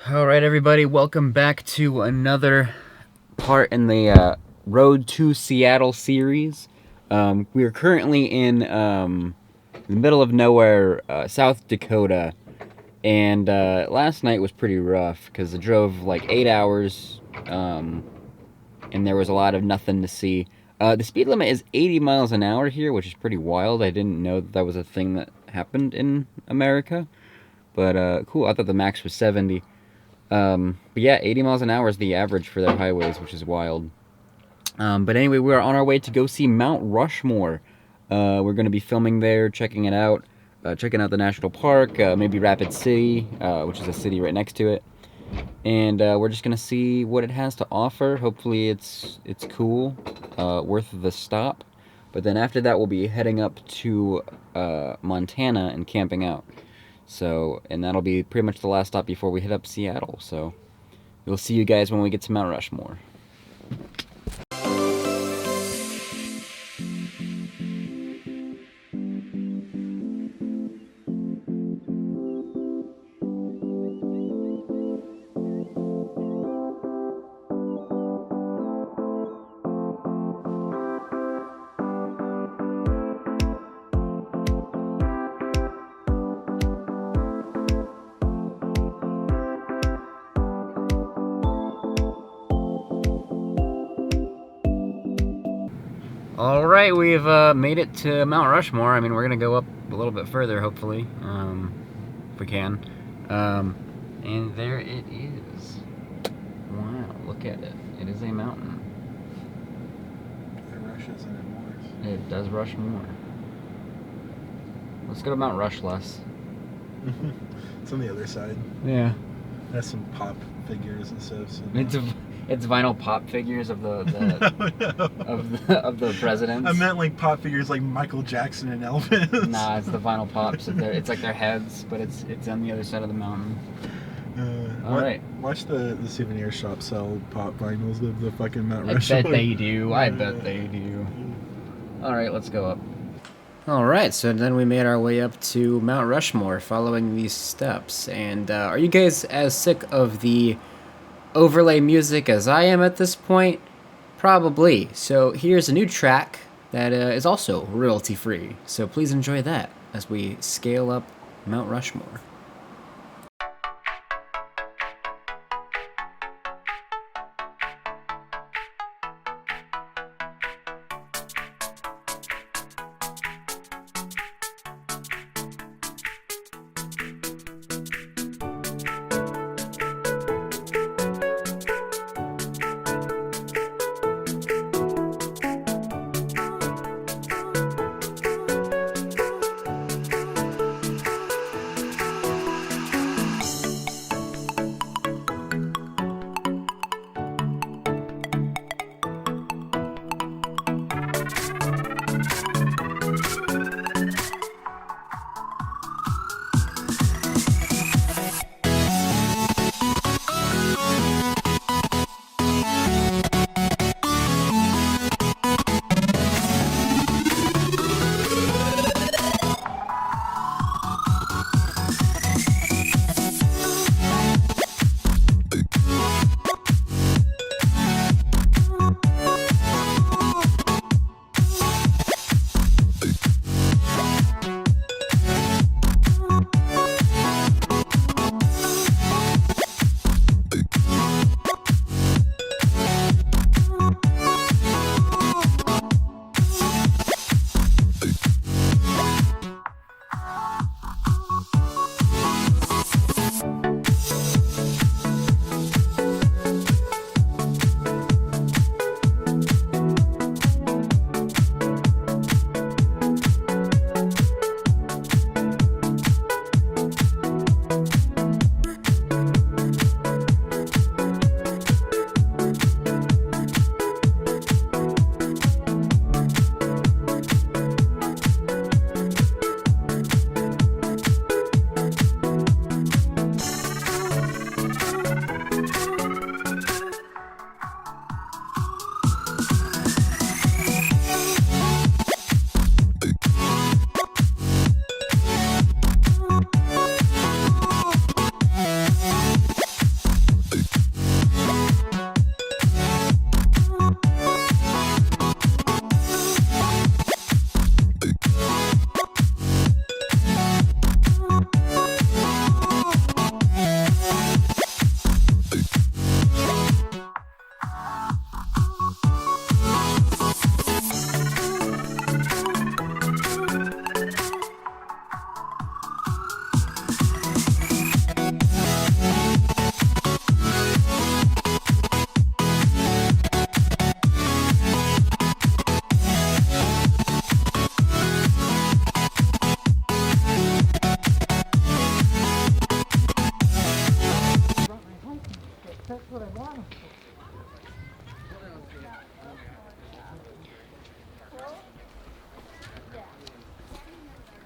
Alright, everybody, welcome back to another part in the Road to Seattle series. We are currently in the middle of nowhere, South Dakota, and last night was pretty rough because I drove like 8 hours, and there was a lot of nothing to see. The speed limit is 80 miles an hour here, which is pretty wild. I didn't know that was a thing that happened in America, but cool. I thought the max was 70. But yeah, 80 miles an hour is the average for their highways, which is wild. But anyway, we're on our way to go see Mount Rushmore. We're going to be filming there, checking it out, checking out the national park, maybe Rapid City, which is a city right next to it. And we're just going to see what it has to offer. Hopefully it's cool, worth the stop. But then after that, we'll be heading up to Montana and camping out. So, and that'll be pretty much the last stop before we hit up Seattle. So, we'll see you guys when we get to Mount Rushmore. Alright, we've made it to Mount Rushmore. I mean, we're going to go up a little bit further, hopefully, if we can. And there it is. Wow, look at it. It is a mountain. It rushes and it moors. It does rush more. Let's go to Mount Rushless. It's on the other side. Yeah. It has some pop figures and stuff. So It's vinyl pop figures of the no. of the presidents. I meant like pop figures like Michael Jackson and Elvis. Nah, it's the vinyl pops. It's like their heads, but it's on the other side of the mountain. Alright. Watch the souvenir shop sell pop vinyls of the fucking Mount I Rushmore. bet they do. I bet they do. Alright, let's go up. Alright, so then we made our way up to Mount Rushmore following these steps. And are you guys as sick of the overlay music as I am at this point? Probably. So here's a new track that is also royalty free. So please enjoy that as we scale up Mount Rushmore.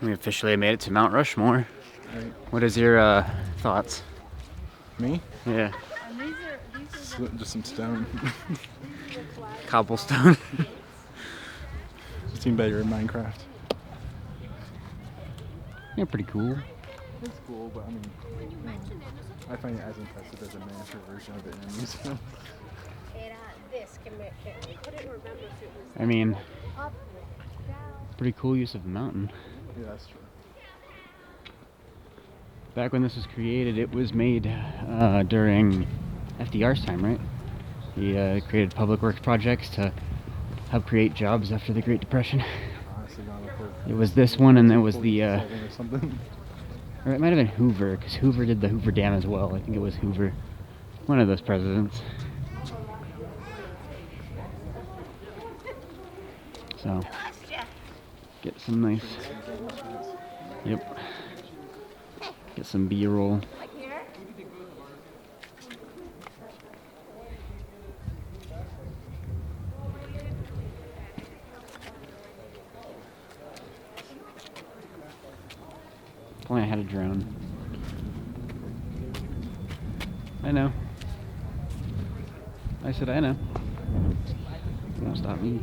We officially made it to Mount Rushmore. Right. What is your thoughts? Me? Yeah. Just some stone. Cobblestone. Seem better in Minecraft. Yeah, pretty cool. It's cool, but I mean, I find it as impressive as a miniature version of it in a museum. I mean, pretty cool use of a mountain. Yeah, that's true. Back when this was created, it was made during FDR's time, right? He created public works projects to help create jobs after the Great Depression. Honestly, gone with It was this one, and it was the, or something. or it might have been Hoover, because Hoover did the Hoover Dam as well. I think it was Hoover, one of those presidents. So, get some nice, yep, get some B-roll. If only I had a drone. I know. I said I know. You won't stop me.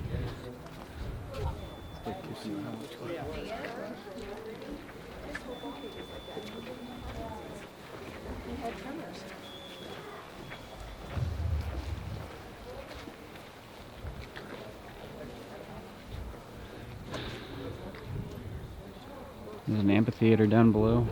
There's an amphitheater down below.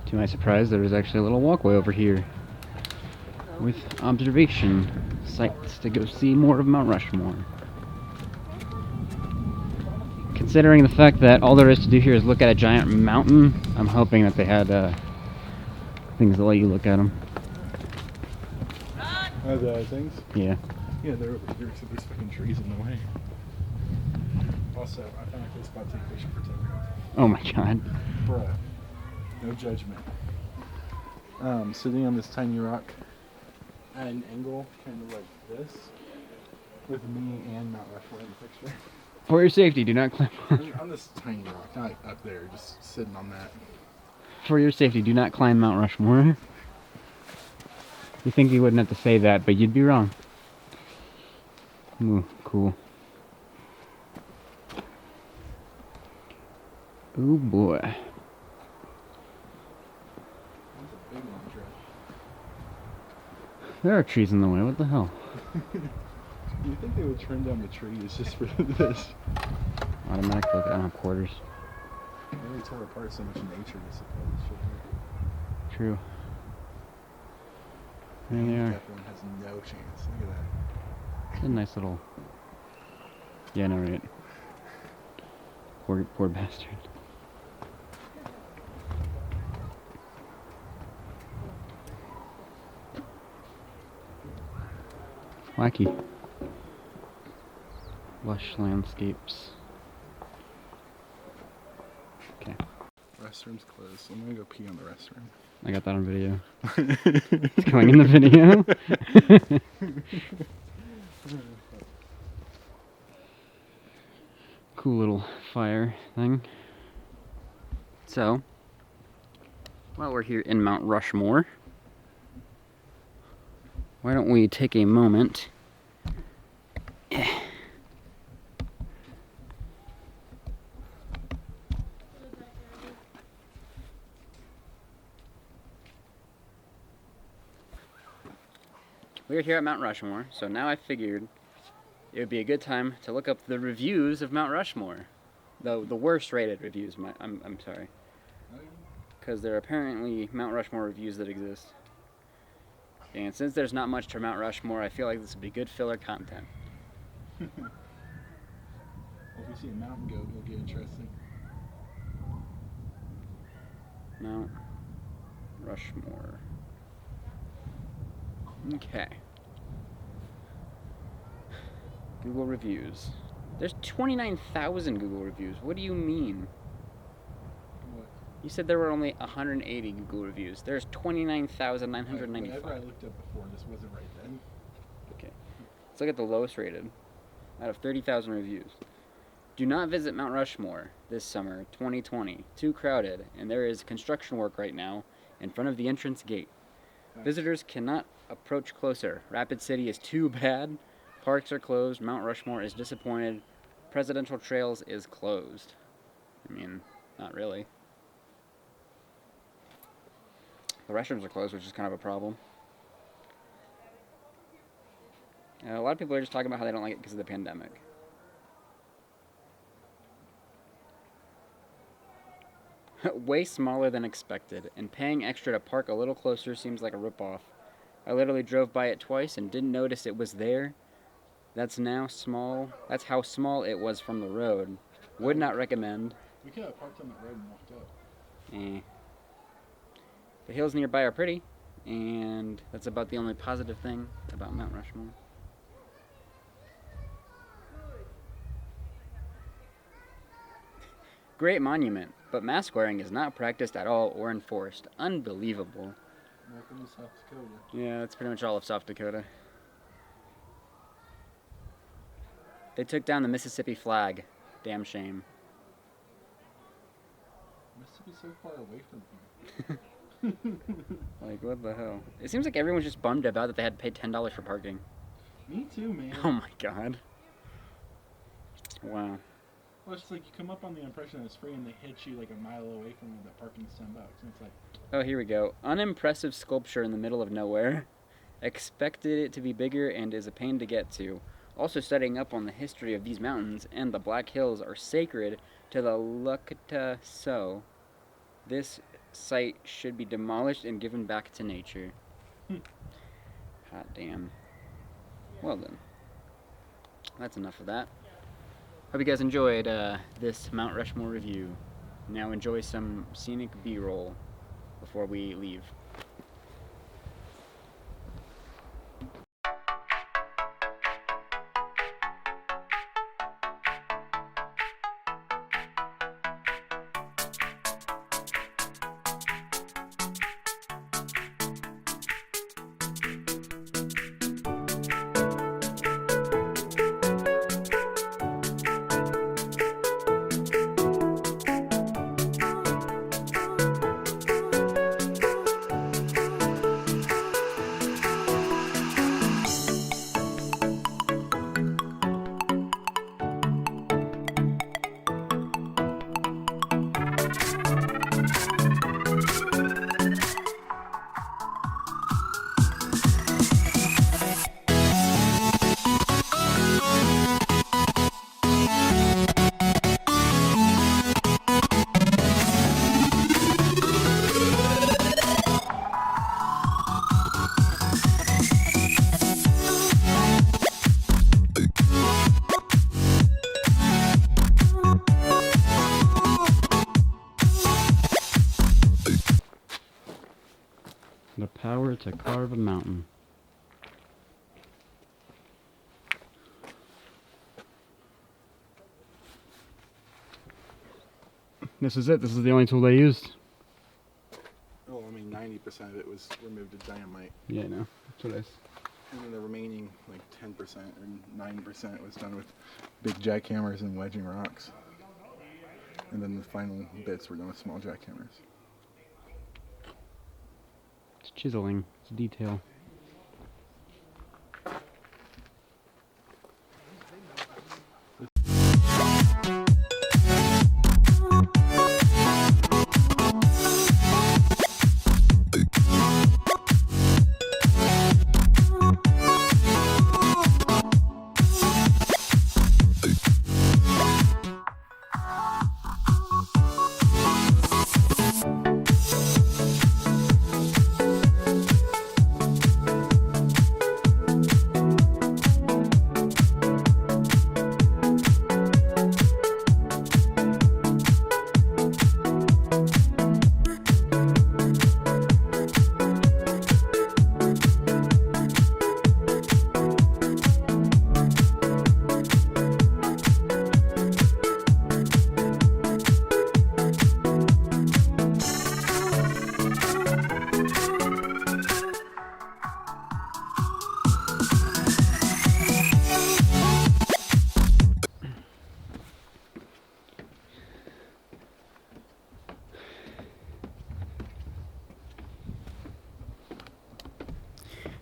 To my surprise, there was actually a little walkway over here with observation sites to go see more of Mount Rushmore. Considering the fact that all there is to do here is look at a giant mountain, I'm hoping that they had things that let you look at them. The things? Yeah. Yeah, they're over here, so there's fucking trees in the way. Also, I found a good spot to take a picture for TikTok. Oh my god. Bruh. No judgment. Sitting on this tiny rock at an angle, kind of like this, with me and Mount Rushmore in the picture. For your safety, do not climb. On this tiny rock, not up there, just sitting on that. For your safety, do not climb Mount Rushmore. You think you wouldn't have to say that, but you'd be wrong. Ooh, cool. Oh boy. There are trees in the way, what the hell? You think they would turn down the trees just for this? Automatic look, I don't have quarters. They tore apart so much nature to support this shit. True. There they are. That one has no chance. Look at that. It's a nice little... Yeah, no, right. Poor bastard. Wacky. Lush landscapes. Okay. restroom's closed, so I'm gonna go pee on the restroom. I got that on video. It's going in the video. Cool little fire thing. So, while we're here in Mount Rushmore, why don't we take a moment We're here at Mount Rushmore, so now I figured it would be a good time to look up the reviews of Mount Rushmore. The worst rated reviews, I'm sorry. Because there are apparently Mount Rushmore reviews that exist. And since there's not much to Mount Rushmore, I feel like this would be good filler content. Well, if we see a mountain goat, it'll get interesting. Mount Rushmore. Okay. Google reviews. There's 29,000 Google reviews. What do you mean? What? You said there were only 180 Google reviews. There's 29,995. Whatever I looked up before, this wasn't right then. Okay. Let's look at the lowest rated out of 30,000 reviews. Do not visit Mount Rushmore this summer, 2020. Too crowded, and there is construction work right now in front of the entrance gate. Visitors cannot approach closer. Rapid City is too bad. Parks are closed. Mount Rushmore is disappointed. Presidential Trails is closed. I mean, not really. The restrooms are closed, which is kind of a problem. A lot of people are just talking about how they don't like it because of the pandemic. Way smaller than expected, and paying extra to park a little closer seems like a ripoff. I literally drove by it twice and didn't notice it was there. That's how small it was from the road. Would not recommend. We could have parked on the road and walked up. The hills nearby are pretty, and that's about the only positive thing about Mount Rushmore. Great monument, but mask wearing is not practiced at all or enforced. Unbelievable. Welcome to South Dakota. Yeah, that's pretty much all of South Dakota. They took down the Mississippi flag. Damn shame. Mississippi's so far away from here. Like, what the hell? It seems like everyone's just bummed about that they had to pay $10 for parking. Me too, man. Oh my god. Wow. Well, it's like you come up on the impression that it's free and they hit you like a mile away from where the parking's $10. And it's like... Oh, here we go. Unimpressive sculpture in the middle of nowhere. Expected it to be bigger and is a pain to get to. Also studying up on the history of these mountains and the Black Hills are sacred to the Lakota Sioux. This site should be demolished and given back to nature. Hot damn. Well then. That's enough of that. Hope you guys enjoyed this Mount Rushmore review. Now enjoy some scenic B-roll before we leave. The power to carve a mountain. This is it. This is the only tool they used. I mean, 90% of it was removed with dynamite. Yeah, no, that's what I. And then the remaining, like 10% or 9% was done with big jackhammers and wedging rocks. And then the final bits were done with small jackhammers. It's chiseling. It's detail.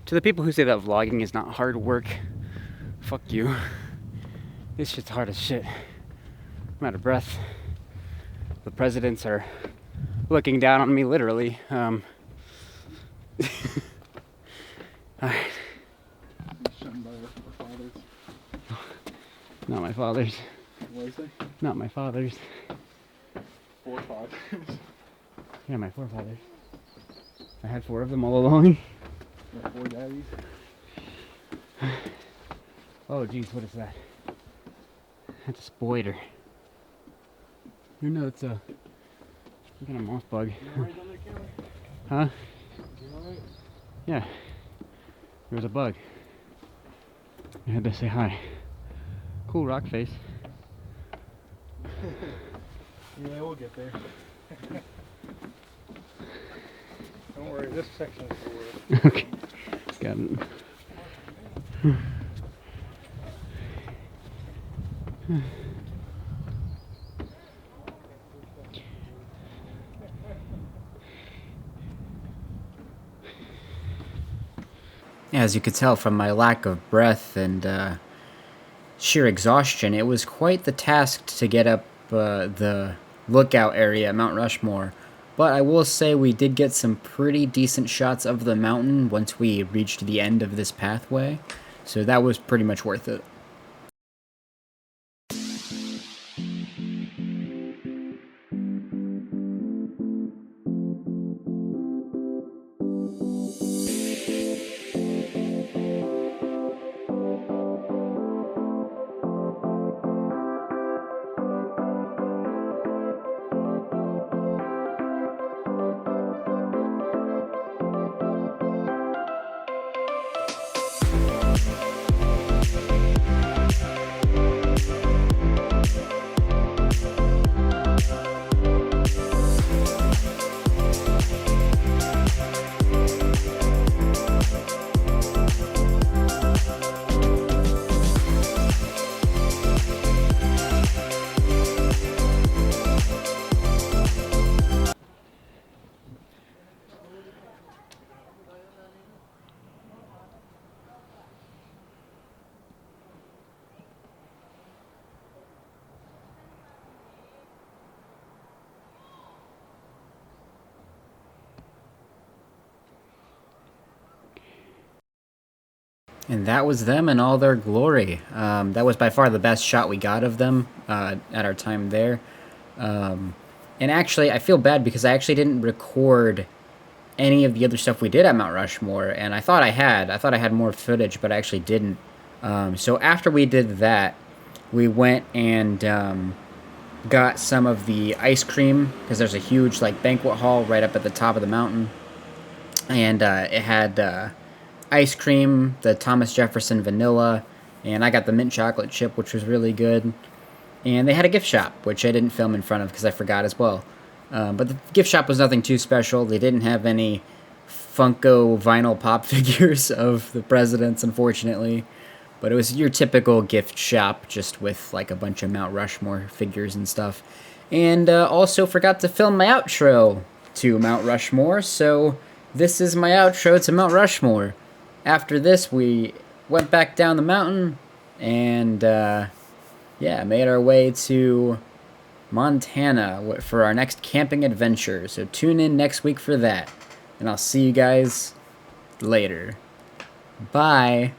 To the people who say that vlogging is not hard work, fuck you. This shit's hard as shit. I'm out of breath. The presidents are looking down on me, literally. Alright. Shunned by our fathers. Not my father's. What do you say? Not my father's. Forefathers. Yeah, my forefathers. I had 4 of them all along. My 4 daddies. Oh, geez, what is that? That's a spider. Or no, it's a... Look at a moth bug. You alright down there, Cameron? Huh? You alright? Yeah. There was a bug. I had to say hi. Cool rock face. Yeah, we'll get there. Don't worry, this section is the worst. Okay. Got it. As you could tell from my lack of breath and sheer exhaustion, it was quite the task to get up the lookout area at Mount Rushmore. But I will say we did get some pretty decent shots of the mountain once we reached the end of this pathway, so that was pretty much worth it. And that was them in all their glory. That was by far the best shot we got of them at our time there. And actually, I feel bad because I actually didn't record any of the other stuff we did at Mount Rushmore, and I thought I had. I thought I had more footage, but I actually didn't. So after we did that, we went and got some of the ice cream, because there's a huge like banquet hall right up at the top of the mountain. And it had ice cream, the Thomas Jefferson vanilla, and I got the mint chocolate chip, which was really good. And they had a gift shop, which I didn't film in front of because I forgot as well. But the gift shop was nothing too special. They didn't have any Funko vinyl pop figures of the presidents, unfortunately. But it was your typical gift shop, just with like a bunch of Mount Rushmore figures and stuff. And also forgot to film my outro to Mount Rushmore, so this is my outro to Mount Rushmore. After this, we went back down the mountain and, yeah, made our way to Montana for our next camping adventure. So tune in next week for that. And I'll see you guys later. Bye.